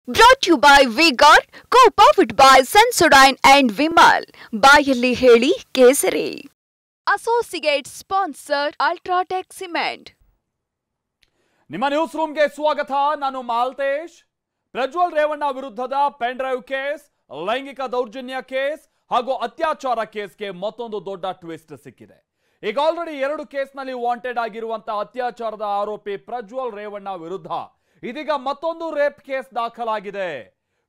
Brought to you by V-Guard, co-powered by Sensodyne and Vimal. ಬಾಯಲ್ಲಿ ಹೇಳಿ ಕೇಸರಿ. Associate sponsor Ultratech Cement. ನಿಮ್ಮ news ರೂಮ್ಗೆ ಸ್ವಾಗತ. ನಾನು ಮಾಲ್ತೇಶ್. ಪ್ರಜ್ವಲ್ ರೇವಣ್ಣ ವಿರುದ್ಧದ ಪೆನ್ ಡ್ರೈವ್ ಕೇಸ್, ಲೈಂಗಿಕ ದೌರ್ಜನ್ಯ ಕೇಸ್ ಹಾಗೂ ಅತ್ಯಾಚಾರ ಕೇಸ್ಗೆ ಮತ್ತೊಂದು ದೊಡ್ಡ ಟ್ವಿಸ್ಟ್ ಸಿಕ್ಕಿದೆ. ಈಗ ಆಲ್ರೆಡಿ 2 ಕೇಸ್ನಲ್ಲಿ ವಾಂಟೆಡ್ ಆಗಿರುವಂತಹ ಅತ್ಯಾಚಾರದ ಆರೋಪಿ ಪ್ರಜ್ವಲ್ ರೇವಣ್ಣ ವಿರುದ್ಧ ಇದೀಗ ಮತ್ತೊಂದು ರೇಪ್ ಕೇಸ್ ದಾಖಲಾಗಿದೆ.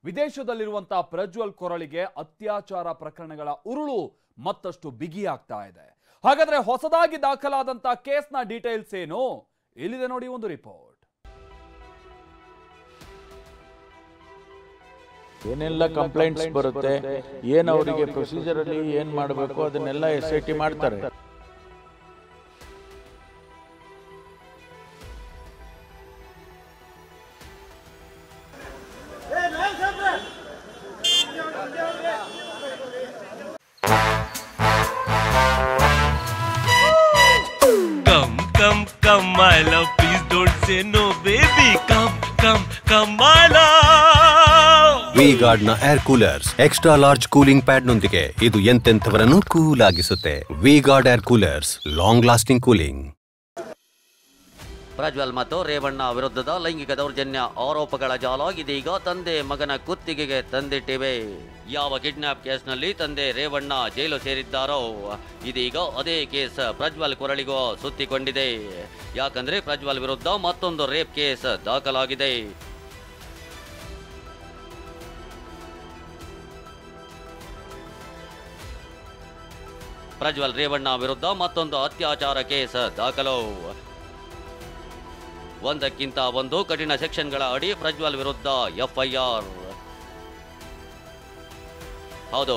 ವಿದೇಶದಲ್ಲಿರುವಂತಹ ಪ್ರಜ್ವಲ್ ಕೊರಳಿಗೆ ಅತ್ಯಾಚಾರ ಪ್ರಕರಣಗಳ ಉರುಳು ಮತ್ತಷ್ಟು ಬಿಗಿಯಾಗ್ತಾ ಇದೆ. ಹಾಗಾದ್ರೆ ಹೊಸದಾಗಿ ದಾಖಲಾದಂತಹ ಕೇಸ್ನ ಡೀಟೇಲ್ಸ್ ಏನು? ಇಲ್ಲಿದೆ ನೋಡಿ ಒಂದು ರಿಪೋರ್ಟ್. ಏನೆಲ್ಲ ಕಂಪ್ಲೇಂಟ್ಸ್ ಬರುತ್ತೆ, ಏನ್ ಅವರಿಗೆ ಪ್ರೊಸೀಜರ್ ಅಲ್ಲಿ ಏನ್ ಮಾಡಬೇಕು ಅದನ್ನೆಲ್ಲ SIT ಮಾಡ್ತಾರೆ. Come, my love, please don't say no, baby. Come, my love. V-Guard ನ air coolers extra large cooling pad ನೊಂದಿಗೆ ಇದು ಎಂತೆಂಥವರನ್ನು ಕೂಲ್ ಆಗಿಸುತ್ತೆ. V-Guard air coolers, long lasting cooling. Prajwal ಮತ್ತು ರೇವಣ್ಣ ವಿರುದ್ಧದ ಲೈಂಗಿಕ ದೌರ್ಜನ್ಯ ಆರೋಪಗಳ ಜಾಲ ಇದೀಗ ತಂದೆ ಮಗನ ಕುತ್ತಿಗೆಗೆ ತಂದಿಟ್ಟಿವೆ. ಯಾವ ಕಿಡ್ನಾಪ್ ಕೇಸ್ನಲ್ಲಿ ತಂದೆ ರೇವಣ್ಣ ಜೈಲು ಸೇರಿದ್ದಾರೋ ಇದೀಗ ಅದೇ ಕೇಸ್ ಪ್ರಜ್ವಲ್ ಕೊರಳಿಗೂ ಸುತ್ತಿಕೊಂಡಿದೆ. ಯಾಕಂದ್ರೆ ಪ್ರಜ್ವಲ್ ವಿರುದ್ಧ ಮತ್ತೊಂದು ರೇಪ್ ಕೇಸ್ ದಾಖಲಾಗಿದೆ. ಪ್ರಜ್ವಲ್ ರೇವಣ್ಣ ವಿರುದ್ಧ ಮತ್ತೊಂದು ಅತ್ಯಾಚಾರ ಕೇಸ್ ದಾಖಲು. ಒಂದಕ್ಕಿಂತ ಒಂದು ಕಠಿಣ ಸೆಕ್ಷನ್ಗಳ ಅಡಿ ಪ್ರಜ್ವಲ್ ವಿರುದ್ಧ FIR. ಹೌದು,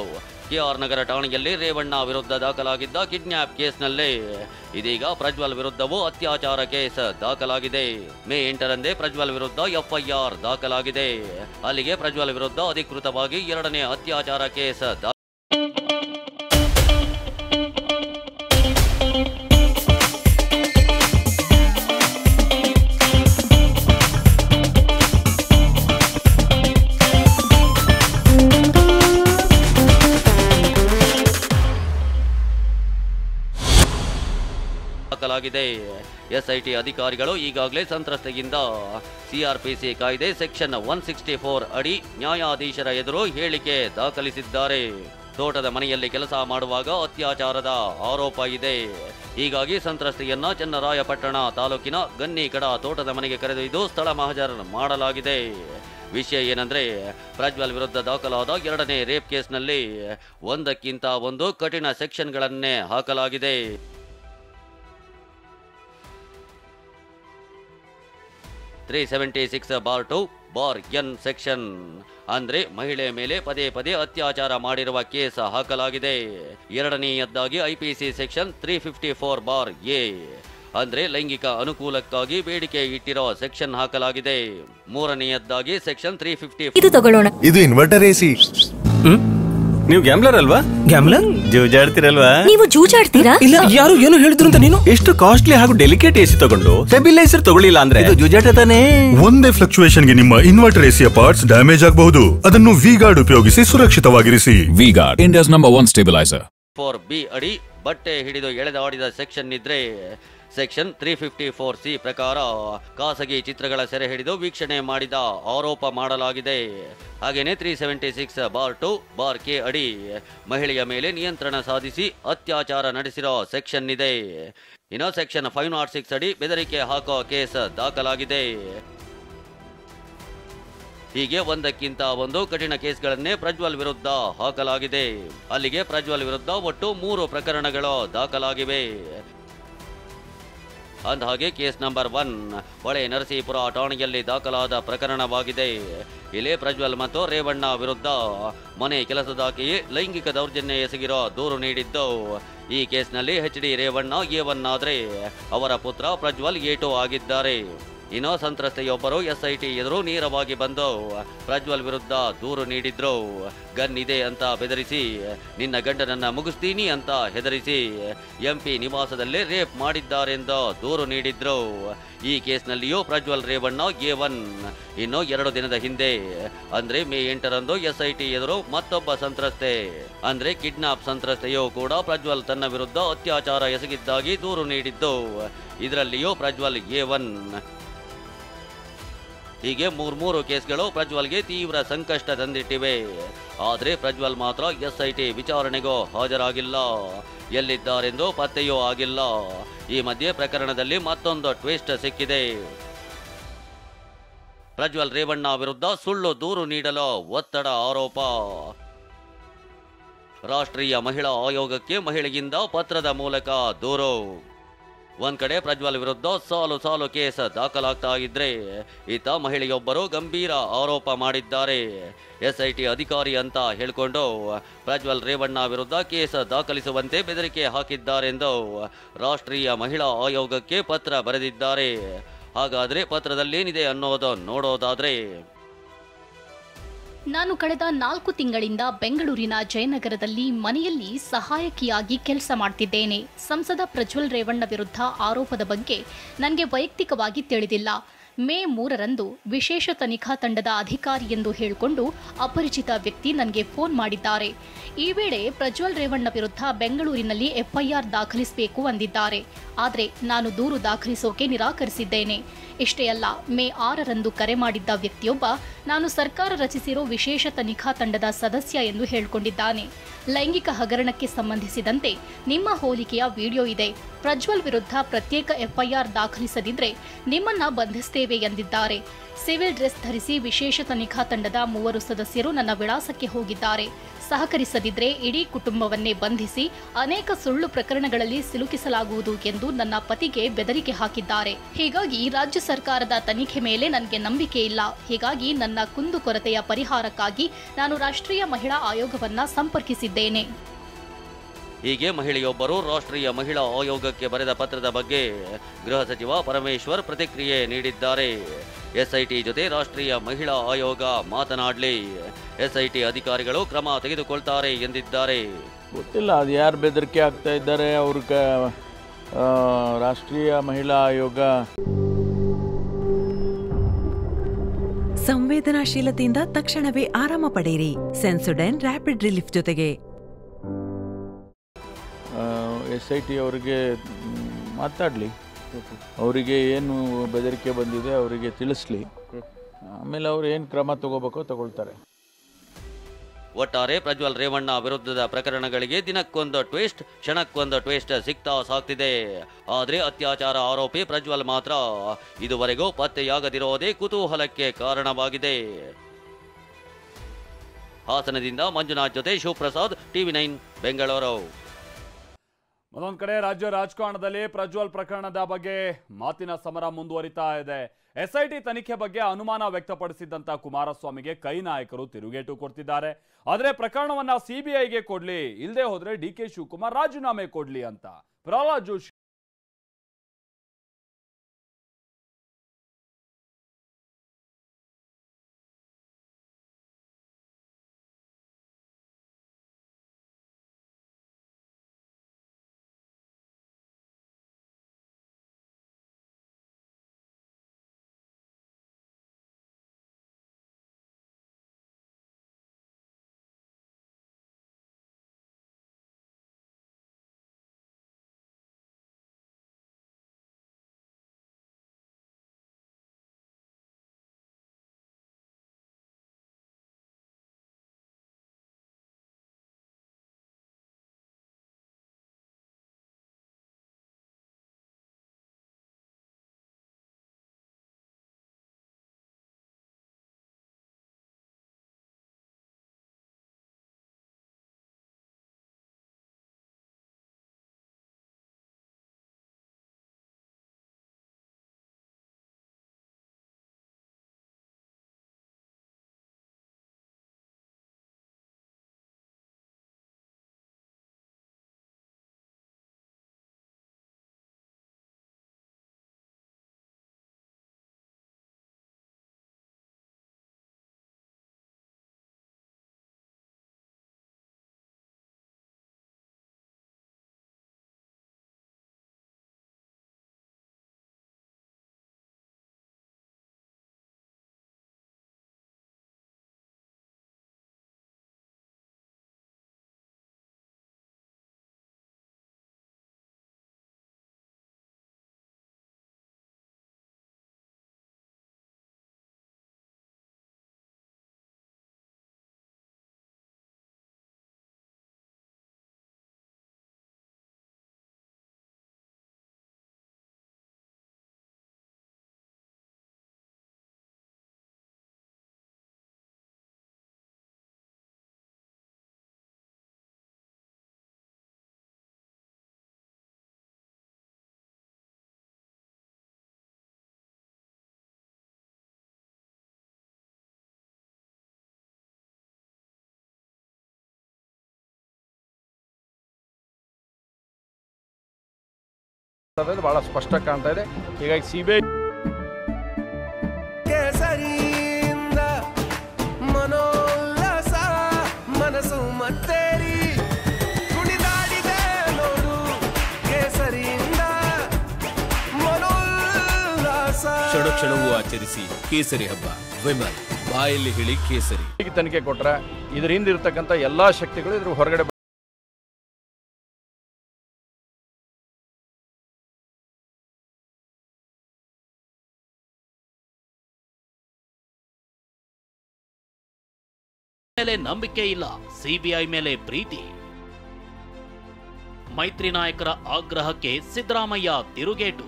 KR ನಗರ ಠಾಣೆಯಲ್ಲಿ ರೇವಣ್ಣ ವಿರುದ್ಧ ದಾಖಲಾಗಿದ್ದ ಕಿಡ್ನಾಪ್ ಕೇಸ್ನಲ್ಲೇ ಇದೀಗ ಪ್ರಜ್ವಲ್ ವಿರುದ್ಧವೂ ಅತ್ಯಾಚಾರ ಕೇಸ್ ದಾಖಲಾಗಿದೆ. ಮೇ 8ರಂದೇ ಪ್ರಜ್ವಲ್ ವಿರುದ್ಧ FIR ದಾಖಲಾಗಿದೆ. ಅಲ್ಲಿಗೆ ಪ್ರಜ್ವಲ್ ವಿರುದ್ಧ ಅಧಿಕೃತವಾಗಿ 2ನೇ ಅತ್ಯಾಚಾರ ಕೇಸ್ ದಾಖಲಾಗಿದೆ. SIT ಅಧಿಕಾರಿಗಳು ಈಗಾಗಲೇ ಸಂತ್ರಸ್ತೆಯಿಂದ CRPC ಕಾಯ್ದೆ ಸೆಕ್ಷನ್ 164 ಅಡಿ ನ್ಯಾಯಾಧೀಶರ ಎದುರು ಹೇಳಿಕೆ ದಾಖಲಿಸಿದ್ದಾರೆ. ತೋಟದ ಮನೆಯಲ್ಲಿ ಕೆಲಸ ಮಾಡುವಾಗ ಅತ್ಯಾಚಾರದ ಆರೋಪ ಇದೆ. ಹೀಗಾಗಿ ಸಂತ್ರಸ್ತೆಯನ್ನ ಚನ್ನರಾಯಪಟ್ಟಣ ತಾಲೂಕಿನ ಗನ್ನಿಕಡ ತೋಟದ ಮನೆಗೆ ಕರೆದೊಯ್ದು ಸ್ಥಳ ಮಹಜರ್ ಮಾಡಲಾಗಿದೆ. ವಿಷಯ ಏನಂದ್ರೆ, ಪ್ರಜ್ವಲ್ ವಿರುದ್ಧ ದಾಖಲಾದ 2ನೇ ರೇಪ್ ಕೇಸ್ನಲ್ಲಿ ಒಂದಕ್ಕಿಂತ ಒಂದು ಕಠಿಣ ಸೆಕ್ಷನ್ಗಳನ್ನೇ ಹಾಕಲಾಗಿದೆ. 376(2)(n) ಸೆಕ್ಷನ್ ಅಂದ್ರೆ ಮಹಿಳೆ ಮೇಲೆ ಪದೇ ಪದೇ ಅತ್ಯಾಚಾರ ಮಾಡಿರುವ ಕೇಸ್ ಹಾಕಲಾಗಿದೆ. 2ನೇಯದ್ದಾಗಿ IPC ಸೆಕ್ಷನ್ 354(a) ಅಂದ್ರೆ ಲೈಂಗಿಕ ಅನುಕೂಲಕ್ಕಾಗಿ ಬೇಡಿಕೆ ಇಟ್ಟಿರೋ ಸೆಕ್ಷನ್ ಹಾಕಲಾಗಿದೆ. 3ನೇಯದ್ದಾಗಿ ಸೆಕ್ಷನ್ 354. ಇದು ತಗೊಳ್ಳೋಣ. ಇದು ಇನ್ವರ್ಟರ್ AC. ನೀವು ಗ್ಯಾಮ್ಲರ್ ಅಲ್ವಾ? ಗ್ಯಾಮ್ಲರ್ ಜೂಜಾಡ್ತಿರಲ್ವಾ? ನೀವು ಜೂಜಾಡ್ತೀರಾ? ಇಲ್ಲ, ಯಾರು ಏನು ಹೇಳಿದ್ರು ಅಂತ ನೀನು ಎಷ್ಟು ಕಾಸ್ಟ್ಲಿ ಹಾಗೂ ಡೆಲಿಕೇಟ್ AC ತಗೊಂಡು ಸ್ಟೆಬಿಲೈಸರ್ ತಗೊಳ್ಳಿಲ್ಲ ಅಂದ್ರೆ ಇದು ಜೂಜಾಟ ತಾನೇ. ಒಂದೇ ಫ್ಲಕ್ಚುಯೇಷನ್ ಗೆ ನಿಮ್ಮ ಇನ್ವರ್ಟರ್ AC ಪಾರ್ಟ್ಸ್ ಡ್ಯಾಮೇಜ್ ಆಗಬಹುದು. ಅದನ್ನು V-Guard ಉಪಯೋಗಿಸಿ ಸುರಕ್ಷಿತವಾಗಿರಿಸಿ. V-Guard, India's #1 stabilizer. 4B ಅಡಿ ಬಟ್ಟೆ ಹಿಡಿದು ಎಳೆದಾಡಿದ ಸೆಕ್ಷನ್ ಇದ್ರೆ ಸೆಕ್ಷನ್ 354C ಪ್ರಕಾರ ಖಾಸಗಿ ಚಿತ್ರಗಳ ಸೆರೆ ಹಿಡಿದು ವೀಕ್ಷಣೆ ಮಾಡಿದ ಆರೋಪ ಮಾಡಲಾಗಿದೆ. ಹಾಗೇನೆ 376(2)(k) ಅಡಿ ಮಹಿಳೆಯ ಮೇಲೆ ನಿಯಂತ್ರಣ ಸಾಧಿಸಿ ಅತ್ಯಾಚಾರ ನಡೆಸಿರೋ ಸೆಕ್ಷನ್ ಇದೆ. ಇನ್ನು ಸೆಕ್ಷನ್ 506 ಅಡಿ ಬೆದರಿಕೆ ಹಾಕೋ ಕೇಸ್ ದಾಖಲಾಗಿದೆ. ಹೀಗೆ ಒಂದಕ್ಕಿಂತ ಒಂದು ಕಠಿಣ ಕೇಸ್ಗಳನ್ನೇ ಪ್ರಜ್ವಲ್ ವಿರುದ್ಧ ಹಾಕಲಾಗಿದೆ. ಅಲ್ಲಿಗೆ ಪ್ರಜ್ವಲ್ ವಿರುದ್ಧ ಒಟ್ಟು 3 ಪ್ರಕರಣಗಳು ದಾಖಲಾಗಿವೆ. ಅಂದಹಾಗೆ ಕೇಸ್ ನಂಬರ್ 1 ಹೊಳೆ ನರಸೀಪುರ ಠಾಣೆಯಲ್ಲಿ ದಾಖಲಾದ ಪ್ರಕರಣವಾಗಿದೆ. ಇಲ್ಲಿ ಪ್ರಜ್ವಲ್ ಮತ್ತು ರೇವಣ್ಣ ವಿರುದ್ಧ ಮನೆ ಕೆಲಸದಾಕೆಯೇ ಲೈಂಗಿಕ ದೌರ್ಜನ್ಯ ಎಸಗಿರೋ ದೂರು ನೀಡಿದ್ದು. ಈ ಕೇಸ್ನಲ್ಲಿ HD ರೇವಣ್ಣ A1 ಆದರೆ ಅವರ ಪುತ್ರ ಪ್ರಜ್ವಲ್ A2 ಆಗಿದ್ದಾರೆ. ಇನ್ನು ಸಂತ್ರಸ್ತೆಯೊಬ್ಬರು ಎಸ್ಐಟಿ ಎದುರು ನೇರವಾಗಿ ಬಂದು ಪ್ರಜ್ವಲ್ ವಿರುದ್ಧ ದೂರು ನೀಡಿದ್ರು. ಗನ್ ಇದೆ ಅಂತ ಬೆದರಿಸಿ, ನಿನ್ನ ಗಂಡನನ್ನ ಮುಗಿಸ್ತೀನಿ ಅಂತ ಹೆದರಿಸಿ ಎಂಪಿ ನಿವಾಸದಲ್ಲೇ ರೇಪ್ ಮಾಡಿದ್ದಾರೆಂದು ದೂರು ನೀಡಿದ್ರು. ಈ ಕೇಸ್ನಲ್ಲಿಯೂ ಪ್ರಜ್ವಲ್ ರೇವಣ್ಣ A1 ಇನ್ನು 2 ದಿನದ ಹಿಂದೆ ಅಂದ್ರೆ ಮೇ 8ರಂದು ಎಸ್ಐಟಿ ಎದುರು ಮತ್ತೊಬ್ಬ ಸಂತ್ರಸ್ತೆ ಅಂದ್ರೆ ಕಿಡ್ನಾಪ್ ಸಂತ್ರಸ್ತೆಯೂ ಕೂಡ ಪ್ರಜ್ವಲ್ ತನ್ನ ವಿರುದ್ಧ ಅತ್ಯಾಚಾರ ಎಸಗಿದ್ದಾಗಿ ದೂರು ನೀಡಿದ್ದು. ಇದರಲ್ಲಿಯೂ ಪ್ರಜ್ವಲ್ A1. ಹೀಗೆ ಮೂರು ಕೇಸ್ಗಳು ಪ್ರಜ್ವಲ್ಗೆ ತೀವ್ರ ಸಂಕಷ್ಟ ತಂದಿಟ್ಟಿವೆ. ಆದರೆ ಪ್ರಜ್ವಲ್ ಮಾತ್ರ ಎಸ್ಐಟಿ ವಿಚಾರಣೆಗೂ ಹಾಜರಾಗಿಲ್ಲ, ಎಲ್ಲಿದ್ದಾರೆಂದು ಪತ್ತೆಯೂ ಆಗಿಲ್ಲ. ಈ ಮಧ್ಯೆ ಪ್ರಕರಣದಲ್ಲಿ ಮತ್ತೊಂದು ಟ್ವಿಸ್ಟ್ ಸಿಕ್ಕಿದೆ. ಪ್ರಜ್ವಲ್ ರೇವಣ್ಣ ವಿರುದ್ಧ ಸುಳ್ಳು ದೂರು ನೀಡಲು ಒತ್ತಡ ಆರೋಪ. ರಾಷ್ಟ್ರೀಯ ಮಹಿಳಾ ಆಯೋಗಕ್ಕೆ ಮಹಿಳೆಯಿಂದ ಪತ್ರದ ಮೂಲಕ ದೂರು. ಒಂದ್ ಕಡೆ ಪ್ರಜ್ವಲ್ ವಿರುದ್ಧ ಸಾಲು ಕೇಸ್ ದಾಖಲಾಗ್ತಾ ಇದ್ರೆ, ಈತ ಮಹಿಳೆಯೊಬ್ಬರು ಗಂಭೀರ ಆರೋಪ ಮಾಡಿದ್ದಾರೆ. ಎಸ್ಐಟಿ ಅಧಿಕಾರಿ ಅಂತ ಹೇಳಿಕೊಂಡು ಪ್ರಜ್ವಲ್ ರೇವಣ್ಣ ವಿರುದ್ಧ ಕೇಸ್ ದಾಖಲಿಸುವಂತೆ ಬೆದರಿಕೆ ಹಾಕಿದ್ದಾರೆಂದು ರಾಷ್ಟ್ರೀಯ ಮಹಿಳಾ ಆಯೋಗಕ್ಕೆ ಪತ್ರ ಬರೆದಿದ್ದಾರೆ. ಹಾಗಾದ್ರೆ ಪತ್ರದಲ್ಲೇನಿದೆ ಅನ್ನೋದು ನೋಡೋದಾದ್ರೆ, ನಾನು ಕಳೆದ 4 ತಿಂಗಳಿಂದ ಬೆಂಗಳೂರಿನ ಜಯನಗರದಲ್ಲಿ ಮನೆಯಲ್ಲಿ ಸಹಾಯಕಿಯಾಗಿ ಕೆಲಸ ಮಾಡ್ತಿದ್ದೇನೆ. ಸಂಸದ ಪ್ರಜ್ವಲ್ ರೇವಣ್ಣ ವಿರುದ್ಧ ಆರೋಪದ ಬಗ್ಗೆ ನನಗೆ ವೈಯಕ್ತಿಕವಾಗಿ ತಿಳಿದಿಲ್ಲ. ಮೇ 3ರಂದು ವಿಶೇಷ ತನಿಖಾ ತಂಡದ ಅಧಿಕಾರಿ ಎಂದು ಹೇಳಿಕೊಂಡು ಅಪರಿಚಿತ ವ್ಯಕ್ತಿ ನನಗೆ ಫೋನ್ ಮಾಡಿದ್ದಾರೆ. ಈ ವೇಳೆ ಪ್ರಜ್ವಲ್ ರೇವಣ್ಣ ವಿರುದ್ಧ ಬೆಂಗಳೂರಿನಲ್ಲಿ FIR ದಾಖಲಿಸಬೇಕು ಅಂದಿದ್ದಾರೆ. ಆದರೆ ನಾನು ದೂರು ದಾಖಲಿಸೋಕೆ ನಿರಾಕರಿಸಿದ್ದೇನೆ. ಇಷ್ಟೇ ಅಲ್ಲ, ಮೇ 6ರಂದು ಕರೆ ಮಾಡಿದ್ದ ವ್ಯಕ್ತಿಯೊಬ್ಬ ನಾನು ಸರ್ಕಾರ ರಚಿಸಿರೋ ವಿಶೇಷ ತನಿಖಾ ತಂಡದ ಸದಸ್ಯ ಎಂದು ಹೇಳಿಕೊಂಡಿದ್ದಾನೆ. ಲೈಂಗಿಕ ಹಗರಣಕ್ಕೆ ಸಂಬಂಧಿಸಿದಂತೆ ನಿಮ್ಮ ಹೋಲಿಕೆಯ ವಿಡಿಯೋ ಇದೆ. ಪ್ರಜ್ವಲ್ ವಿರುದ್ಧ ಪ್ರತ್ಯೇಕ FIR ದಾಖಲಿಸದಿದ್ರೆ ನಿಮ್ಮನ್ನ ಬಂಧಿಸ್ತೇವೆ ಎಂದಿದ್ದಾರೆ. ಸಿವಿಲ್ ಡ್ರೆಸ್ ಧರಿಸಿ ವಿಶೇಷ ತನಿಖಾ ತಂಡದ 3 ಸದಸ್ಯರು ನನ್ನ ವಿಳಾಸಕ್ಕೆ ಹೋಗಿದ್ದಾರೆ. ಸಹಕರಿಸದಿದ್ರೆ ಇಡೀ ಕುಟುಂಬವನ್ನೇ ಬಂಧಿಸಿ ಅನೇಕ ಸುಳ್ಳು ಪ್ರಕರಣಗಳಲ್ಲಿ ಸಿಲುಕಿಸಲಾಗುವುದು ಎಂದು ನನ್ನ ಪತಿಗೆ ಬೆದರಿಕೆ ಹಾಕಿದ್ದಾರೆ. ಹೀಗಾಗಿ ರಾಜ್ಯ ಸರ್ಕಾರದ ತನಿಖೆ ಮೇಲೆ ನನಗೆ ನಂಬಿಕೆ ಇಲ್ಲ. ಹೀಗಾಗಿ ನನ್ನ ಕುಂದುಕೊರತೆಯ ಪರಿಹಾರಕ್ಕಾಗಿ ನಾನು ರಾಷ್ಟ್ರೀಯ ಮಹಿಳಾ ಆಯೋಗವನ್ನ ಸಂಪರ್ಕಿಸಿದ್ದೇನೆ. ಹೀಗೆ ಮಹಿಳೆಯೊಬ್ಬರು ರಾಷ್ಟ್ರೀಯ ಮಹಿಳಾ ಆಯೋಗಕ್ಕೆ ಬರೆದ ಪತ್ರದ ಬಗ್ಗೆ ಗೃಹ ಸಚಿವ ಪರಮೇಶ್ವರ್ ಪ್ರತಿಕ್ರಿಯೆ ನೀಡಿದ್ದಾರೆ. ಎಸ್ಐಟಿ ಜೊತೆ ರಾಷ್ಟ್ರೀಯ ಮಹಿಳಾ ಆಯೋಗ ಮಾತನಾಡಲಿ, ಎಸ್ಐಟಿ ಅಧಿಕಾರಿಗಳು ಕ್ರಮ ತೆಗೆದುಕೊಳ್ತಾರೆ ಎಂದಿದ್ದಾರೆ. ಗೊತ್ತಿಲ್ಲ ಅದು ಯಾರು ಬೆದರಿಕೆ ಆಗ್ತಾ ಇದ್ದಾರೆ. ಅವ್ರಿಗೆ ರಾಷ್ಟ್ರೀಯ ಮಹಿಳಾ ಆಯೋಗ ಸಂವೇದನಾಶೀಲತೆಯಿಂದ ತಕ್ಷಣವೇ ಆರಾಮ ಪಡೆಯಿರಿ. ಸೆನ್ಸೊಡೈನ್ ರ್ಯಾಪಿಡ್ ರಿಲೀಫ್ ಜೊತೆಗೆ SIT ಅವರಿಗೆ ಮಾತಾಡಲಿ, ಅವರಿಗೆ ಏನು ಬೆದರಿಕೆ ಬಂದಿದೆ ಅವರಿಗೆ ತಿಳಿಸ್ಲಿ, ಆಮೇಲೆ ಅವ್ರು ಏನು ಕ್ರಮ ತಗೋಬೇಕೋ ತಗೊಳ್ತಾರೆ. ಒಟ್ಟಾರೆ ಪ್ರಜ್ವಲ್ ರೇವಣ್ಣ ವಿರುದ್ಧದ ಪ್ರಕರಣಗಳಿಗೆ ದಿನಕ್ಕೊಂದು ಟ್ವಿಸ್ಟ್, ಕ್ಷಣಕ್ಕೊಂದು ಟ್ವಿಸ್ಟ್ ಸಿಗ್ತಾ ಸಾಕ್ತಿದೆ. ಆದರೆ ಅತ್ಯಾಚಾರ ಆರೋಪಿ ಪ್ರಜ್ವಲ್ ಮಾತ್ರ ಇದುವರೆಗೂ ಪತ್ತೆಯಾಗದಿರೋದೇ ಕುತೂಹಲಕ್ಕೆ ಕಾರಣವಾಗಿದೆ. ಹಾಸನದಿಂದ ಮಂಜುನಾಥ್ ಜೊತೆ ಶಿವಪ್ರಸಾದ್, TV9 ಬೆಂಗಳೂರು. ಮತ್ತೊಂದು ಕಡೆ ರಾಜ್ಯ ರಾಜಕಾರಣದಲ್ಲಿ ಪ್ರಜ್ವಲ್ ಪ್ರಕರಣದ ಬಗ್ಗೆ ಮಾತಿನ ಸಮರ ಮುಂದುವರಿತಾ ಇದೆ. ಎಸ್ಐಟಿ ತನಿಖೆ ಬಗ್ಗೆ ಅನುಮಾನ ವ್ಯಕ್ತಪಡಿಸಿದ್ದಂತ ಕುಮಾರಸ್ವಾಮಿಗೆ ಕೈ ನಾಯಕರು ತಿರುಗೇಟು ಕೊಡ್ತಿದ್ದಾರೆ. ಆದರೆ ಪ್ರಕರಣವನ್ನ CBIಗೆ ಕೊಡ್ಲಿ, ಇಲ್ಲದೆ ಹೋದ್ರೆ DK ಶಿವಕುಮಾರ್ ರಾಜೀನಾಮೆ ಕೊಡ್ಲಿ ಅಂತ ಪ್ರಹ್ಲಾದ್ ಜೋಶಿ ಬಹಳ ಸ್ಪಷ್ಟ ಕಾಣ್ತಾ ಇದೆ. ಹೀಗಾಗಿ ಸಿಬಿಐ ಕೇಸರಿಯಿಂದ ಮನೋಲ್ಲಾಸ ಮನಸ್ಸು ಮತ್ತೇರಿ ಕುಣಿದಾಡಿದೆ ನೋಡು ಕೇಸರಿಯಿಂದ ಮನೋಲ್ಲಾಸ. ಕ್ಷಣ ಕ್ಷಣವೂ ಆಚರಿಸಿ ಕೇಸರಿ ಹಬ್ಬ. ವಿಮಲ್ ಬಾಯಲ್ಲಿ ಹೇಳಿ ಕೇಸರಿ. ತನಿಖೆ ಕೊಟ್ರೆ ಇದ್ರ ಹಿಂದೆ ಇರತಕ್ಕಂಥ ಎಲ್ಲಾ ಶಕ್ತಿಗಳು ಇದ್ರ ಹೊರಗಡೆ ಮೇಲೆ ನಂಬಿಕೆ ಇಲ್ಲ, ಸಿಬಿಐ ಮೇಲೆ ಪ್ರೀತಿ. ಮೈತ್ರಿ ನಾಯಕರ ಆಗ್ರಹಕ್ಕೆ ಸಿದ್ದರಾಮಯ್ಯ ತಿರುಗೇಟು.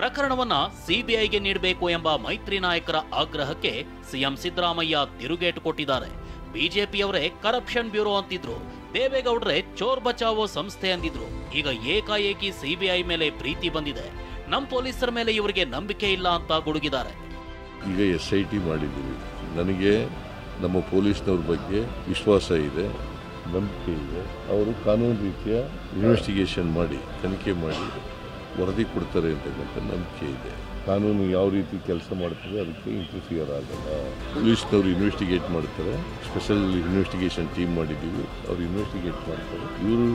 ಪ್ರಕರಣವನ್ನ ಸಿಬಿಐಗೆ ನೀಡಬೇಕು ಎಂಬ ಮೈತ್ರಿ ನಾಯಕರ ಆಗ್ರಹಕ್ಕೆ ಸಿಎಂ ಸಿದ್ದರಾಮಯ್ಯ ತಿರುಗೇಟು ಕೊಟ್ಟಿದ್ದಾರೆ. ಬಿಜೆಪಿಯವರೇ ಕರಪ್ಷನ್ ಬ್ಯೂರೋ ಅಂತಿದ್ರು, ದೇವೇಗೌಡ್ರೆ ಚೋರ್ ಬಚಾವೋ ಸಂಸ್ಥೆ ಅಂದಿದ್ರು. ಈಗ ಏಕಾಏಕಿ ಸಿಬಿಐ ಮೇಲೆ ಪ್ರೀತಿ ಬಂದಿದೆ. ನಮ್ಮ ಪೊಲೀಸರ ಮೇಲೆ ಇವರಿಗೆ ನಂಬಿಕೆ ಇಲ್ಲ ಅಂತ ಗುಡುಗಿದ್ದಾರೆ. ಈಗ SIT ಮಾಡಿದ್ದೀವಿ. ನನಗೆ ನಮ್ಮ ಪೊಲೀಸ್ನವ್ರ ಬಗ್ಗೆ ವಿಶ್ವಾಸ ಇದೆ, ನಂಬಿಕೆ ಇದೆ. ಅವರು ಕಾನೂನು ರೀತಿಯ ಇನ್ವೆಸ್ಟಿಗೇಷನ್ ಮಾಡಿ ತನಿಖೆ ಮಾಡಿ ವರದಿ ಕೊಡ್ತಾರೆ ಅಂತಕ್ಕಂಥ ನಂಬಿಕೆ ಇದೆ. ಕಾನೂನು ಯಾವ ರೀತಿ ಕೆಲಸ ಮಾಡ್ತದೆ ಅದಕ್ಕೆ ಇಂಟರ್ಫಿಯರ್ ಆಗಲ್ಲ. ಪೊಲೀಸ್ನವರು ಇನ್ವೆಸ್ಟಿಗೇಟ್ ಮಾಡ್ತಾರೆ, ಸ್ಪೆಷಲ್ ಇನ್ವೆಸ್ಟಿಗೇಷನ್ ಟೀಮ್ ಮಾಡಿದ್ದೀವಿ, ಅವ್ರು ಇನ್ವೆಸ್ಟಿಗೇಟ್ ಮಾಡ್ತಾರೆ. ಇವರು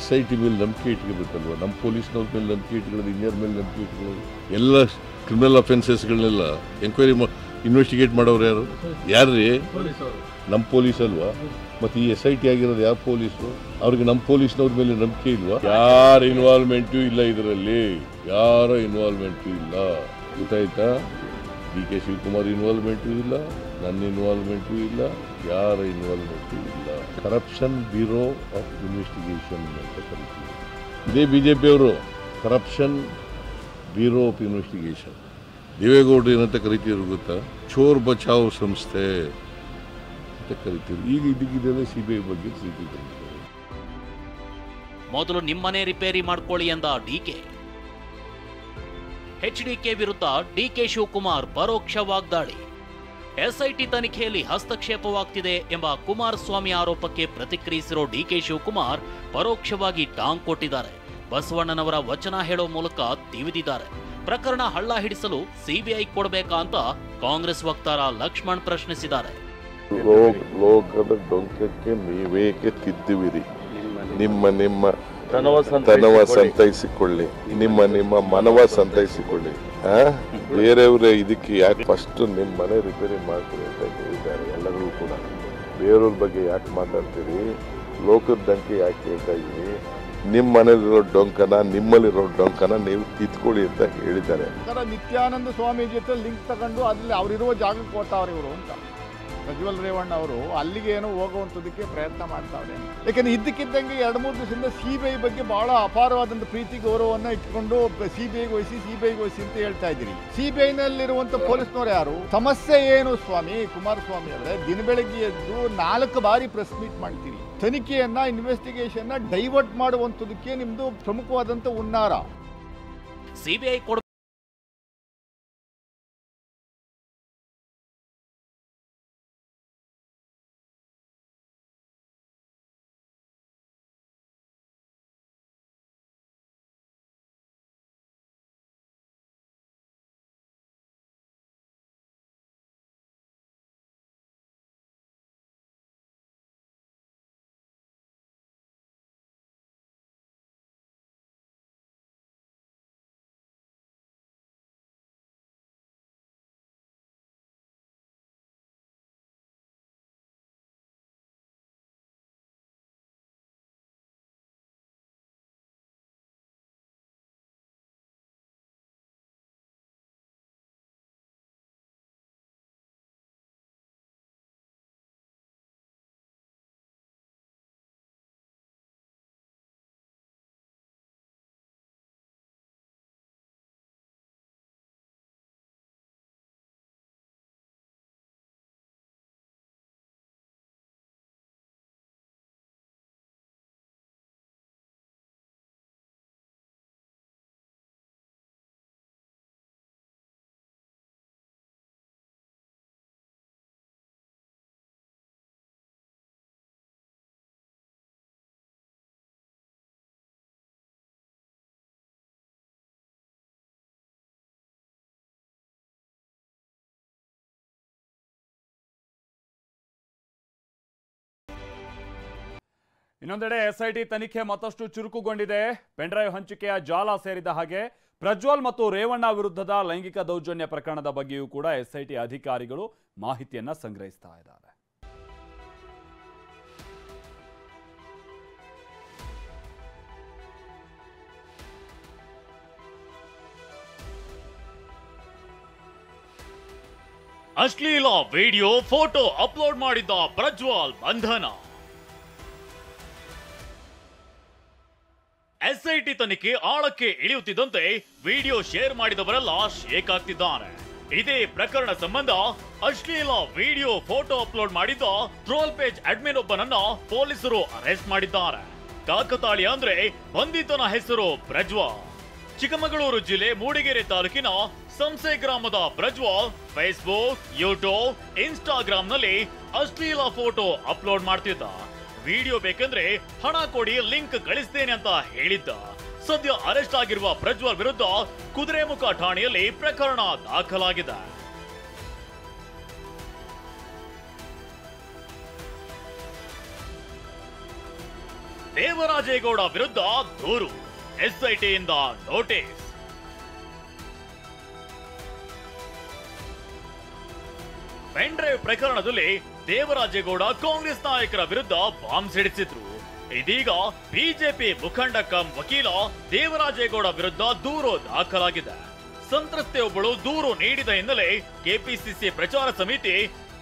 SIT ಮೇಲೆ ನಂಬಿಕೆ ಇಟ್ಕೋಬೇಕಲ್ವ. ನಮ್ಮ ಪೊಲೀಸ್ನವ್ರ ಮೇಲೆ ನಂಬಿಕೆ ಇಟ್ಕೊಳ್ಳೋದು, ಇಂಡಿಯರ್ ಮೇಲೆ ನಂಬಿಕೆ ಇಟ್ಕೊಳ್ಳೋದು. ಎಲ್ಲ ಕ್ರಿಮಿನಲ್ ಅಫೆನ್ಸಸ್ಗಳನ್ನೆಲ್ಲ ಎಂಕ್ವೈರಿ ಇನ್ವೆಸ್ಟಿಗೇಟ್ ಮಾಡೋರು ಯಾರ್ರೀ? ನಮ್ಮ ಪೊಲೀಸ್ ಅಲ್ವಾ? ಮತ್ತು ಈ SIT ಆಗಿರೋದು ಯಾವ ಪೊಲೀಸು? ಅವ್ರಿಗೆ ನಮ್ಮ ಪೊಲೀಸ್ನವ್ರ ಮೇಲೆ ನಂಬಿಕೆ ಇಲ್ವಾ? ಯಾರ ಇನ್ವಾಲ್ವ್ಮೆಂಟು ಇಲ್ಲ ಇದರಲ್ಲಿ, ಯಾರ ಇನ್ವಾಲ್ವ್ಮೆಂಟು ಇಲ್ಲ. ಗೊತ್ತಾಯ್ತಾ? DK ಶಿವಕುಮಾರ್ ಇನ್ವಾಲ್ವ್ಮೆಂಟು ಇಲ್ಲ, ನನ್ನ ಇನ್ವಾಲ್ವ್ಮೆಂಟು ಇಲ್ಲ, ಯಾರ ಇನ್ವಾಲ್ವ್ಮೆಂಟು ಇಲ್ಲ. ಕರಪ್ಷನ್ ಬ್ಯೂರೋ ಆಫ್ ಇನ್ವೆಸ್ಟಿಗೇಷನ್ ಅಂತ ಕರಿತೀವಿ. ಇದೇ BJP ಅವರು ಕರಪ್ಷನ್ ಬ್ಯೂರೋ ಆಫ್ ಇನ್ವೆಸ್ಟಿಗೇಷನ್. ದೇವೇಗೌಡರು ಏನಂತ ಕರಿತೀರು ಗೊತ್ತಾ? ಚೋರ್ ಬಚಾವ್ ಸಂಸ್ಥೆ ಅಂತ ಕರಿತೀವಿ. ಈಗ ಇದಕ್ಕಿದೆ ಸಿಬಿಐ ಬಗ್ಗೆ ಪ್ರೀತಿ ಕರೀತಾರೆ. ಮೊದಲು ನಿಮ್ಮನೆ ರಿಪೇರಿ ಮಾಡ್ಕೊಳ್ಳಿ ಎಂದ DK. HDK ವಿರುದ್ಧ DK ಶಿವಕುಮಾರ್ ಪರೋಕ್ಷ ವಾಗ್ದಾಳಿ. SIT ತನಿಖೆಯಲ್ಲಿ ಹಸ್ತಕ್ಷೇಪವಾಗ್ತಿದೆ ಎಂಬ ಕುಮಾರಸ್ವಾಮಿ ಆರೋಪಕ್ಕೆ ಪ್ರತಿಕ್ರಿಯಿಸಿರೋ DK ಶಿವಕುಮಾರ್ ಪರೋಕ್ಷವಾಗಿ ಟಾಂಗ್ ಕೊಟ್ಟಿದ್ದಾರೆ. ಬಸವಣ್ಣನವರ ವಚನ ಹೇಳೋ ಮೂಲಕ ತಿವಿದಿದ್ದಾರೆ. ಪ್ರಕರಣ ಹಳ್ಳ ಹಿಡಿಸಲು ಸಿಬಿಐ ಕೊಡಬೇಕಾ ಅಂತ ಕಾಂಗ್ರೆಸ್ ವಕ್ತಾರ ಲಕ್ಷ್ಮಣ್ ಪ್ರಶ್ನಿಸಿದ್ದಾರೆ. ಲೋಕದ ಡೊಂಕಕ್ಕೆ ನೀವೇಕೆ ತಿದ್ದುವಿರಿ? ನಿಮ್ಮ ತನವ ಸಂತೈಸಿಕೊಳ್ಳಿ, ನಿಮ್ಮ ಮನವ ಸಂತೈಸಿಕೊಳ್ಳಿ. ಬೇರೆಯವರೇ ಇದಕ್ಕೆ ಯಾಕೆ ಫಸ್ಟ್ ನಿಮ್ಮ ಮನೆ ರಿಪೇರಿ ಮಾಡ್ತೀರಿ ಅಂತ ಹೇಳಿದ್ದಾರೆ ಎಲ್ಲರೂ ಕೂಡ. ಬೇರೆಯವ್ರ ಬಗ್ಗೆ ಯಾಕೆ ಮಾತಾಡ್ತೀರಿ? ಲೋಕದ ಡಂಕೆ ಯಾಕೆ ಹೇಳ್ತಾ ಇದ್ದೀರಿ? ನಿಮ್ಮ ಮನೇಲಿರೋ ಡೊಂಕನ, ನಿಮ್ಮಲ್ಲಿರೋ ಡೊಂಕನ ನೀವು ಕಿತ್ಕೊಳ್ಳಿ ಅಂತ ಹೇಳಿದ್ದಾರೆ. ನಿತ್ಯಾನಂದ ಸ್ವಾಮಿ ಜೊತೆ ಲಿಂಕ್ ತಗೊಂಡು ಅದ್ರಲ್ಲಿ ಅವರಿರುವ ಜಾಗಕ್ಕೆ ಹೋಗ್ತಾವ್ರೆ ಇವರು ಅಂತ ಪ್ರಜ್ವಲ್ ರೇವಣ್ಣ ಅವರು ಅಲ್ಲಿಗೆ ಏನೋ ಹೋಗುವಂಥದಕ್ಕೆ ಪ್ರಯತ್ನ ಮಾಡ್ತಾವ್ರೆ. ಯಾಕೆಂದ್ರೆ ಇದ್ದಕ್ಕಿದ್ದಂಗೆ 2-3 ದಿವಸದಿಂದ ಸಿಬಿಐ ಬಗ್ಗೆ ಬಹಳ ಅಪಾರವಾದಂಥ ಪ್ರೀತಿ ಗೌರವವನ್ನು ಇಟ್ಕೊಂಡು ಸಿಬಿಐಗೆ ವಹಿಸಿ ಅಂತ ಹೇಳ್ತಾ ಇದ್ದೀರಿ. ಸಿಬಿಐನಲ್ಲಿರುವಂಥ ಪೊಲೀಸ್ನವ್ರು ಯಾರು? ಸಮಸ್ಯೆ ಏನು ಸ್ವಾಮಿ ಕುಮಾರಸ್ವಾಮಿ ಅವರೇ? ದಿನ ಬೆಳಗ್ಗೆ ಎದ್ದು 4 ಬಾರಿ ಪ್ರೆಸ್ ಮೀಟ್ ಮಾಡ್ತೀರಿ. ತನಿಖೆಯನ್ನ, ಇನ್ವೆಸ್ಟಿಗೇಷನ್ ಡೈವರ್ಟ್ ಮಾಡುವಂಥದಕ್ಕೆ ನಿಮ್ದು ಪ್ರಮುಖವಾದಂಥ ಹುನ್ನಾರ. ಸಿಬಿಐ ಇನ್ನೊಂದೆಡೆ ಎಸ್ಐಟಿ ತನಿಖೆ ಮತ್ತಷ್ಟು ಚುರುಕುಗೊಂಡಿದೆ. ಪೆನ್ಡ್ರೈವ್ ಹಂಚಿಕೆಯ ಜಾಲ ಸೇರಿದ ಹಾಗೆ ಪ್ರಜ್ವಲ್ ಮತ್ತು ರೇವಣ್ಣ ವಿರುದ್ಧದ ಲೈಂಗಿಕ ದೌರ್ಜನ್ಯ ಪ್ರಕರಣದ ಬಗ್ಗೆಯೂ ಕೂಡ ಎಸ್ಐಟಿ ಅಧಿಕಾರಿಗಳು ಮಾಹಿತಿಯನ್ನ ಸಂಗ್ರಹಿಸ್ತಾ ಇದ್ದಾರೆ. ಅಶ್ಲೀಲ ವಿಡಿಯೋ ಫೋಟೋ ಅಪ್ಲೋಡ್ ಮಾಡಿದ್ದ ಪ್ರಜ್ವಲ್ ಬಂಧನ. ಎಸ್ಐಟಿ ತನಿಖೆ ಆಳಕ್ಕೆ ಇಳಿಯುತ್ತಿದ್ದಂತೆ ವಿಡಿಯೋ ಶೇರ್ ಮಾಡಿದವರೆಲ್ಲ ಶೇಕ್ ಆಗ್ತಿದ್ದಾರೆ. ಇದೇ ಪ್ರಕರಣ ಸಂಬಂಧ ಅಶ್ಲೀಲ ವಿಡಿಯೋ ಫೋಟೋ ಅಪ್ಲೋಡ್ ಮಾಡಿದ್ದ ಟ್ರೋಲ್ ಪೇಜ್ ಅಡ್ಮಿನ್ ಒಬ್ಬನನ್ನ ಪೊಲೀಸರು ಅರೆಸ್ಟ್ ಮಾಡಿದ್ದಾರೆ. ಕಾಕತಾಳಿ ಅಂದ್ರೆ ಬಂಧಿತನ ಹೆಸರು ಪ್ರಜ್ವಲ್. ಚಿಕ್ಕಮಗಳೂರು ಜಿಲ್ಲೆ ಮೂಡಿಗೆರೆ ತಾಲೂಕಿನ ಸಂಸೆ ಗ್ರಾಮದ ಪ್ರಜ್ವಲ್ ಫೇಸ್ಬುಕ್, ಯೂಟ್ಯೂಬ್, ಇನ್ಸ್ಟಾಗ್ರಾಮ್ ನಲ್ಲಿ ಅಶ್ಲೀಲ ಫೋಟೋ ಅಪ್ಲೋಡ್ ಮಾಡ್ತಿದ್ದ. ವಿಡಿಯೋ ಬೇಕೆಂದ್ರೆ ಹಣ ಕೊಡಿ, ಲಿಂಕ್ ಕಳಿಸ್ತೇನೆ ಅಂತ ಹೇಳಿದ್ದ. ಸದ್ಯ ಅರೆಸ್ಟ್ ಆಗಿರುವ ಪ್ರಜ್ವಲ್ ವಿರುದ್ಧ ಕುದುರೆಮುಖ ಠಾಣೆಯಲ್ಲಿ ಪ್ರಕರಣ ದಾಖಲಾಗಿದೆ. ದೇವರಾಜೇಗೌಡ ವಿರುದ್ಧ ದೂರು, ಎಸ್ಐಟಿಯಿಂದ ನೋಟಿಸ್. ಪೆನ್ಡ್ರೈವ್ ಪ್ರಕರಣದಲ್ಲಿ ದೇವರಾಜೇಗೌಡ ಕಾಂಗ್ರೆಸ್ ನಾಯಕರ ವಿರುದ್ಧ ಬಾಂಬ್ ಸಿಡಿಸಿದ್ರು. ಇದೀಗ ಬಿಜೆಪಿ ಮುಖಂಡ ಕಂ ವಕೀಲ ದೇವರಾಜೇಗೌಡ ವಿರುದ್ಧ ದೂರು ದಾಖಲಾಗಿದೆ. ಸಂತ್ರಸ್ತೆಯೊಬ್ಬಳು ದೂರು ನೀಡಿದ ಹಿನ್ನೆಲೆ ಕೆಪಿಸಿಸಿ ಪ್ರಚಾರ ಸಮಿತಿ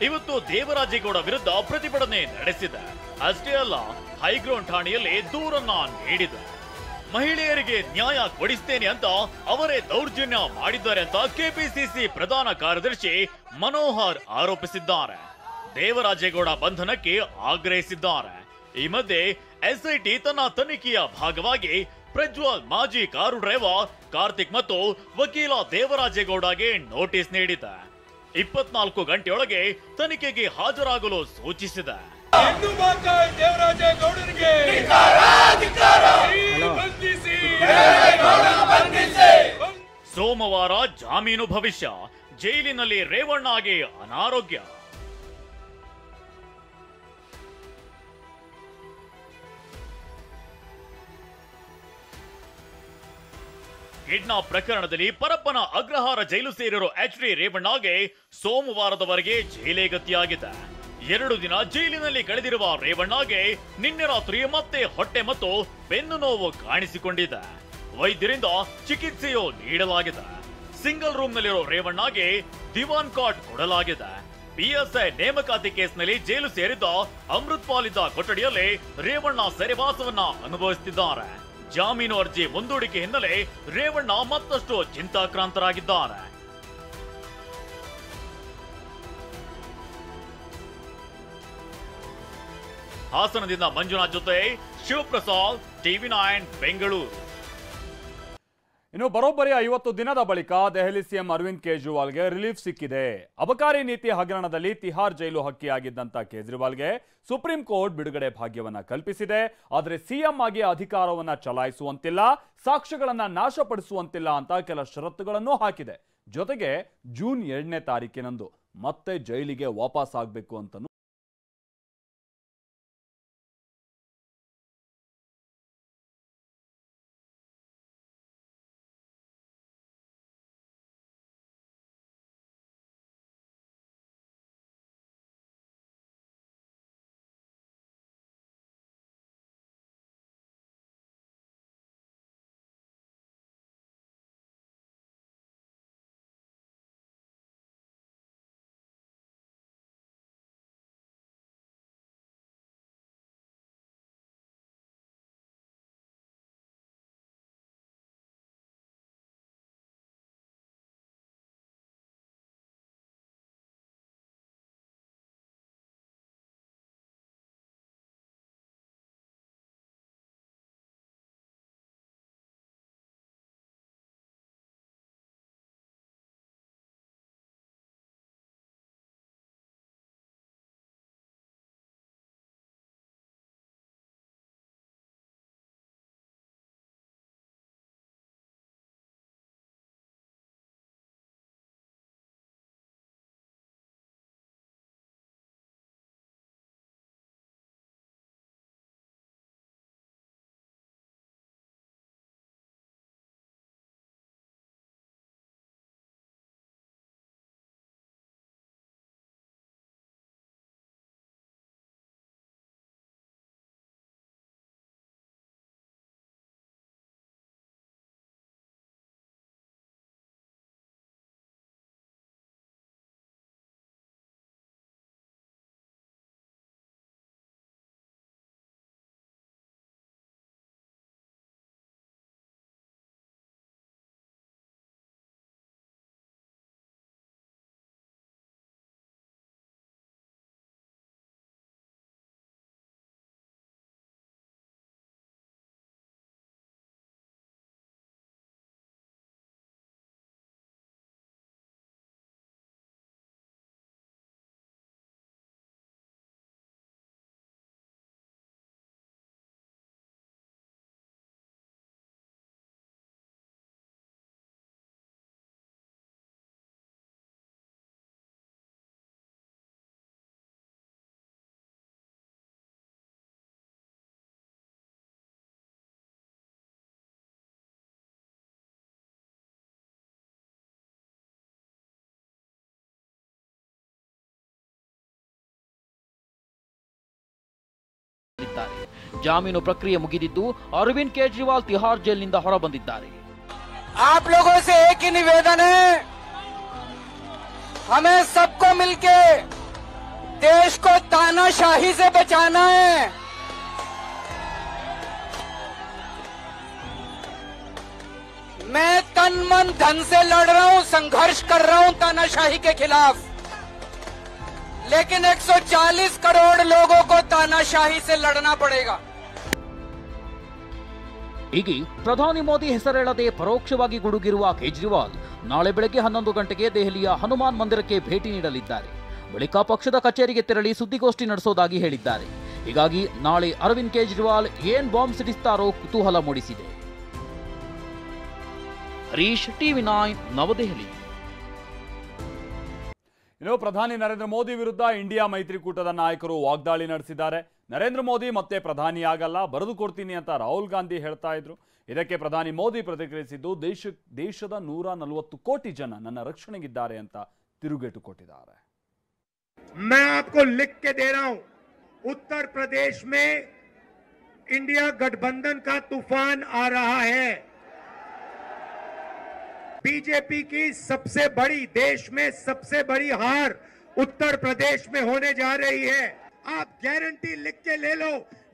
ಇವತ್ತು ದೇವರಾಜೇಗೌಡ ವಿರುದ್ಧ ಪ್ರತಿಭಟನೆ ನಡೆಸಿದೆ. ಅಷ್ಟೇ ಅಲ್ಲ, ಹೈಗ್ರೌಂಡ್ ಠಾಣೆಯಲ್ಲಿ ದೂರನ್ನ ನೀಡಿದೆ. ಮಹಿಳೆಯರಿಗೆ ನ್ಯಾಯ ಕೊಡಿಸ್ತೇನೆ ಅಂತ ಅವರೇ ದೌರ್ಜನ್ಯ ಮಾಡಿದ್ದಾರೆ ಅಂತ ಕೆಪಿಸಿಸಿ ಪ್ರಧಾನ ಕಾರ್ಯದರ್ಶಿ ಮನೋಹರ್ ಆರೋಪಿಸಿದ್ದಾರೆ. ದೇವರಾಜೇಗೌಡ ಬಂಧನಕ್ಕೆ ಆಗ್ರಹಿಸಿದ್ದಾರೆ. ಈ ಮಧ್ಯೆ ಎಸ್ಐಟಿ ತನ್ನ ತನಿಖೆಯ ಭಾಗವಾಗಿ ಪ್ರಜ್ವಲ್ ಮಾಜಿ ಕಾರು ಡ್ರೈವರ್ ಕಾರ್ತಿಕ್ ಮತ್ತು ವಕೀಲ ದೇವರಾಜೇಗೌಡಗೆ ನೋಟಿಸ್ ನೀಡಿದೆ. 24 ಗಂಟೆಯೊಳಗೆ ತನಿಖೆಗೆ ಹಾಜರಾಗಲು ಸೂಚಿಸಿದೆ. ಸೋಮವಾರ ಜಾಮೀನು ಭವಿಷ್ಯ. ಜೈಲಿನಲ್ಲಿ ರೇವಣ್ಣಗೆ ಅನಾರೋಗ್ಯ. ಕಿಡ್ನಾಪ್ ಪ್ರಕರಣದಲ್ಲಿ ಪರಪ್ಪನ ಅಗ್ರಹಾರ ಜೈಲು ಸೇರಿರೋ ಎಚ್.ಡಿ. ರೇವಣ್ಣಗೆ ಸೋಮವಾರದವರೆಗೆ ಜೈಲೇ ಗತಿಯಾಗಿದೆ. 2 ದಿನ ಜೈಲಿನಲ್ಲಿ ಕಳೆದಿರುವ ರೇವಣ್ಣಗೆ ನಿನ್ನೆ ರಾತ್ರಿ ಮತ್ತೆ ಹೊಟ್ಟೆ ಮತ್ತು ಬೆನ್ನು ನೋವು ಕಾಣಿಸಿಕೊಂಡಿದೆ. ವೈದ್ಯರಿಂದ ಚಿಕಿತ್ಸೆಯೂ ನೀಡಲಾಗಿದೆ. ಸಿಂಗಲ್ ರೂಮ್ ನಲ್ಲಿರೋ ರೇವಣ್ಣಗೆ ದಿವಾನ್ ಕಾಟ್ ಕೊಡಲಾಗಿದೆ. ಪಿಎಸ್ಐ ನೇಮಕಾತಿ ಕೇಸ್ನಲ್ಲಿ ಜೈಲು ಸೇರಿದ್ದ ಅಮೃತ್ ಪಾಲ್ ಇದ್ದ ಕೊಠಡಿಯಲ್ಲಿ ರೇವಣ್ಣ ಸೆರೆವಾಸವನ್ನ ಅನುಭವಿಸುತ್ತಿದ್ದಾರೆ. ಜಾಮೀನು ಅರ್ಜಿ ಮುಂದೂಡಿಕೆ ಹಿನ್ನೆಲೆ ರೇವಣ್ಣ ಮತ್ತಷ್ಟು ಚಿಂತಾಕ್ರಾಂತರಾಗಿದ್ದಾರೆ. ಹಾಸನದಿಂದ ಮಂಜುನಾಥ್ ಜೊತೆ ಶಿವಪ್ರಸಾದ್, TV9 ಬೆಂಗಳೂರು. ಇನ್ನು ಬರೋಬ್ಬರಿ 50 ದಿನದ ಬಳಿಕ ದೆಹಲಿ ಸಿಎಂ ಅರವಿಂದ್ ಕೇಜ್ರಿವಾಲ್ಗೆ ರಿಲೀಫ್ ಸಿಕ್ಕಿದೆ. ಅಬಕಾರಿ ನೀತಿ ಹಗರಣದಲ್ಲಿ ತಿಹಾರ್ ಜೈಲು ಹಕ್ಕಿಯಾಗಿದ್ದಂತ ಕೇಜ್ರಿವಾಲ್ಗೆ ಸುಪ್ರೀಂ ಕೋರ್ಟ್ ಬಿಡುಗಡೆ ಭಾಗ್ಯವನ್ನ ಕಲ್ಪಿಸಿದೆ. ಆದರೆ ಸಿಎಂ ಆಗಿ ಅಧಿಕಾರವನ್ನ ಚಲಾಯಿಸುವಂತಿಲ್ಲ, ಸಾಕ್ಷ್ಯಗಳನ್ನ ನಾಶಪಡಿಸುವಂತಿಲ್ಲ ಅಂತ ಕೆಲ ಷರತ್ತುಗಳನ್ನು ಹಾಕಿದೆ. ಜೊತೆಗೆ ಜೂನ್ 2ನೇ ತಾರೀಕಿನಂದು ಮತ್ತೆ ಜೈಲಿಗೆ ವಾಪಸ್ ಆಗಬೇಕು ಅಂತ ಜಾಮೀನು ಪ್ರಕ್ರಿಯೆ ಮುಗಿದಿದ್ದು ಅರವಿಂದ್ ಕೇಜ್ರಿವಾಲ್ ತಿಹಾರ್ ಜೈಲಿನಿಂದ ಹೊರಬಂದಿದ್ದಾರೆ. आप लोगों से एक ही निवेदन है, हमें सबको मिलके देश को तानाशाही से बचाना है. मैं तन मन धन से लड़ रहा हूं, संघर्ष कर रहा हूं तानाशाही के खिलाफ, लेकिन 140 करोड़ लोगों को तानाशाही से लड़ना पड़ेगा. ಹೀಗೆ ಪ್ರಧಾನಿ ಮೋದಿ ಹೆಸರೇಳದೆ ಪರೋಕ್ಷವಾಗಿ ಗುಡುಗಿರುವ ಕೇಜ್ರಿವಾಲ್ ನಾಳೆ ಬೆಳಗ್ಗೆ 11 ಗಂಟೆಗೆ ದೆಹಲಿಯ ಹನುಮಾನ್ ಮಂದಿರಕ್ಕೆ ಭೇಟಿ ನೀಡಲಿದ್ದಾರೆ. ಬಳಿಕ ಪಕ್ಷದ ಕಚೇರಿಗೆ ತೆರಳಿ ಸುದ್ದಿಗೋಷ್ಠಿ ನಡೆಸೋದಾಗಿ ಹೇಳಿದ್ದಾರೆ. ಹೀಗಾಗಿ ನಾಳೆ ಅರವಿಂದ್ ಕೇಜ್ರಿವಾಲ್ ಏನ್ ಬಾಂಬ್ ಸಿಡಿಸ್ತಾರೋ ಕುತೂಹಲ ಮೂಡಿಸಿದೆ. ಹರೀಶ್, TV9 ನವದೆಹಲಿ. ಇನ್ನು ಪ್ರಧಾನಿ ನರೇಂದ್ರ ಮೋದಿ ವಿರುದ್ಧ ಇಂಡಿಯಾ ಮೈತ್ರಿಕೂಟದ ನಾಯಕರು ವಾಗ್ದಾಳಿ ನಡೆಸಿದ್ದಾರೆ. ನರೇಂದ್ರ ಮೋದಿ ಮತ್ತೆ ಪ್ರಧಾನಿಯಾಗಲ್ಲ, ಬರೆದು ಕೊಡ್ತೀನಿ ಅಂತ ರಾಹುಲ್ ಗಾಂಧಿ ಹೇಳ್ತಾ ಇದ್ರು. ಇದಕ್ಕೆ ಪ್ರಧಾನಿ ಮೋದಿ ಪ್ರತಿಕ್ರಿಯಿಸಿದ್ದು, ದೇಶದ 140 ಕೋಟಿ ಜನ ನನ್ನ ರಕ್ಷಣೆಗಿದ್ದಾರೆ ಅಂತ ತಿರುಗೇಟು ಕೊಟ್ಟಿದ್ದಾರೆ. मैं आपको लिख के दे रहा हूं, उत्तर प्रदेश में इंडिया गठबंधन का तूफान आ रहा है. बीजेपी की सबसे बड़ी, देश में सबसे बड़ी हार उत्तर प्रदेश में होने जा रही है. आप गारंटी लिख के ले लो,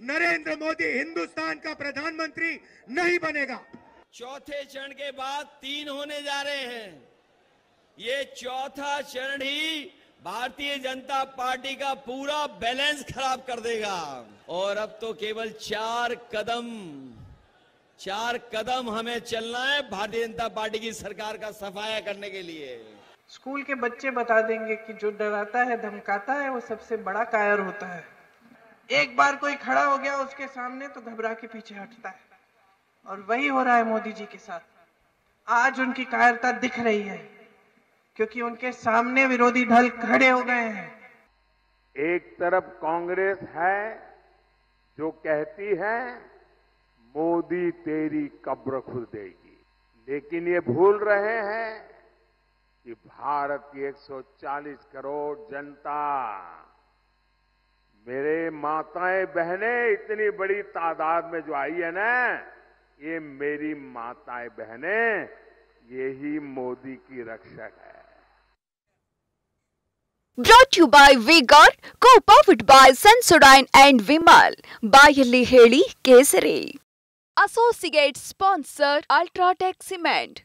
नरेंद्र मोदी हिंदुस्तान का प्रधानमंत्री नहीं बनेगा. चौथे चरण के बाद 3 होने जा रहे हैं. ये चौथा चरण ही भारतीय जनता पार्टी का पूरा बैलेंस खराब कर देगा. और अब तो केवल 4 कदम हमें चलना है भारतीय जनता पार्टी की सरकार का सफाया करने के लिए. स्कूल के बच्चे बता देंगे कि जो डराता है धमकाता है वो सबसे बड़ा कायर होता है. एक बार कोई खड़ा हो गया उसके सामने तो घबरा के पीछे हटता है, और वही हो रहा है मोदी जी के साथ. आज उनकी कायरता दिख रही है क्योंकि उनके सामने विरोधी दल खड़े हो गए हैं. एक तरफ कांग्रेस है जो कहती है मोदी तेरी कब्र खुल देगी, लेकिन ये भूल रहे हैं कि भारत की 140 करोड़ जनता, मेरे माताएं बहनें, इतनी बड़ी तादाद में जो आई है ना, ये मेरी माताएं बहनें, यही मोदी की रक्षक है. Brought to you by V-Guard, co-powered by Sensodyne and Vimal. ಬಾಯಲ್ಲಿ ಹೇಳಿ ಕೇಸರಿ. Associate sponsor Ultratech Cement.